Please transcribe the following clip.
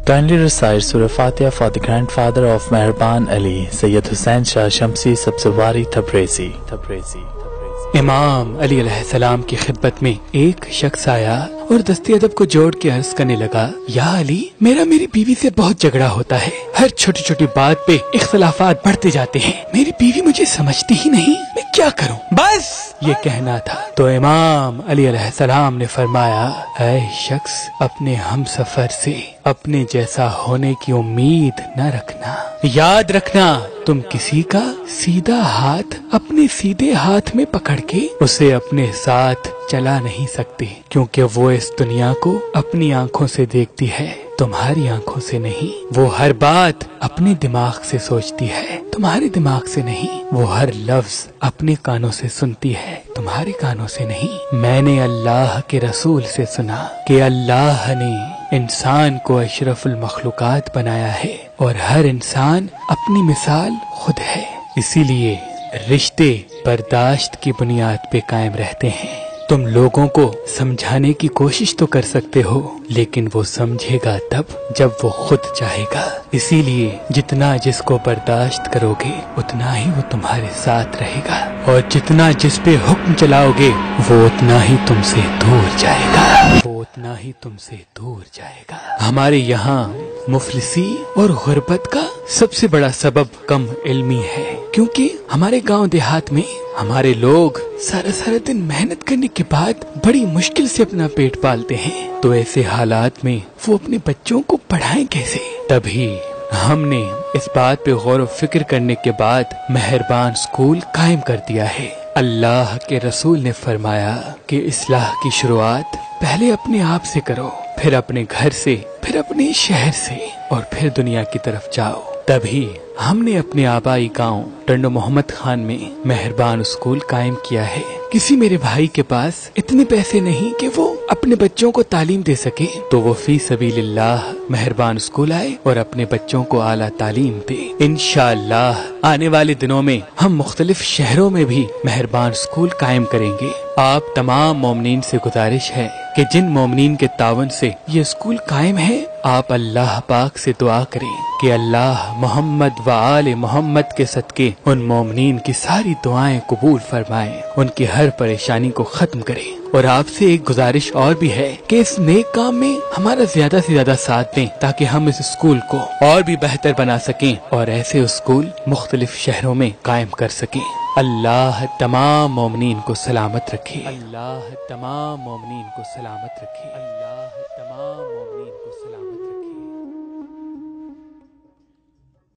Kindly recite Surah Fatiha for the grandfather of Meherban Ali, Sayyid Hussain Shah Shamsi Sabzawari Tabrizi. امام علی علیہ السلام کی خدمت میں ایک شخص آیا اور دستی ادب کو جوڑ کے عرض کرنے لگا، یا علی، میری بیوی سے بہت جھگڑا ہوتا ہے، ہر چھوٹی چھوٹی بات پہ اختلافات بڑھتے جاتے ہیں، میری بیوی مجھے سمجھتی ہی نہیں، میں کیا کروں؟ بس یہ کہنا تھا تو امام علی علیہ السلام نے فرمایا، اے شخص، اپنے ہم سفر سے اپنے جیسا ہونے کی امید نہ رکھنا، یاد رکھنا تم کسی کا سیدھا ہاتھ اپنے سیدھے ہاتھ میں پکڑ کے اسے اپنے ساتھ چلا نہیں سکتے، کیونکہ وہ اس دنیا کو اپنی آنکھوں سے دیکھتی ہے، تمہاری آنکھوں سے نہیں۔ وہ ہر بات اپنے دماغ سے سوچتی ہے، تمہارے دماغ سے نہیں۔ وہ ہر لفظ اپنے کانوں سے سنتی ہے، تمہارے کانوں سے نہیں۔ میں نے اللہ کے رسول سے سنا کہ اللہ نے انسان کو اشرف المخلوقات بنایا ہے اور ہر انسان اپنی مثال خود ہے، اسی لیے رشتے برداشت کی بنیاد پہ قائم رہتے ہیں۔ تم لوگوں کو سمجھانے کی کوشش تو کر سکتے ہو، لیکن وہ سمجھے گا تب جب وہ خود چاہے گا، اسی لیے جتنا جس کو برداشت کرو گے اتنا ہی وہ تمہارے ساتھ رہے گا، اور جتنا جس پہ حکم چلاؤ گے وہ اتنا ہی تم سے دور جائے گا، ہمارے یہاں مفلسی اور غربت کا سب سے بڑا سبب کم علمی ہے، کیونکہ ہمارے گاؤں دیہات میں ہمارے لوگ سارا دن محنت کرنے کے بعد بڑی مشکل سے اپنا پیٹ پالتے ہیں، تو ایسے حالات میں وہ اپنے بچوں کو پڑھائیں کیسے؟ تبھی ہم نے اس بات پہ غور و فکر کرنے کے بعد مہربان اسکول قائم کر دیا ہے۔ اللہ کے رسول نے فرمایا کہ اصلاح کی شروعات پہلے اپنے آپ سے کرو، پھر اپنے گھر سے، پھر اپنے شہر سے، اور پھر دنیا کی طرف جاؤ۔ تبھی ہم نے اپنے آبائی گاؤں ٹنڈو محمد خان میں مہربان اسکول قائم کیا ہے۔ کسی میرے بھائی کے پاس اتنے پیسے نہیں کہ وہ اپنے بچوں کو تعلیم دے سکے، تو وہ فی سبیل اللہ مہربان اسکول آئے اور اپنے بچوں کو اعلیٰ تعلیم دے۔ انشاءاللہ آنے والے دنوں میں ہم مختلف شہروں میں بھی مہربان اسکول قائم کریں گے۔ آپ تمام مومنین سے گزارش ہے کہ جن مومنین کے تعاون سے یہ اسکول قائم ہے، آپ اللہ پاک سے دعا کریں کہ اللہ محمد و آل محمد کے صدقے ان مومنین کی ساری دعائیں قبول فرمائیں، ان کی ہر پریشانی کو ختم کریں۔ اور آپ سے ایک گزارش اور بھی ہے کہ اس نیک کام میں ہمارا زیادہ سے زیادہ ساتھ دیں، تاکہ ہم اس اسکول کو اور بھی بہتر بنا سکیں اور ایسے اسکول مختلف شہروں میں قائم کر سکیں۔ اللہ تمام مومنین کو سلامت رکھے، اللہ تمام مومنین کو سلامت رکھے۔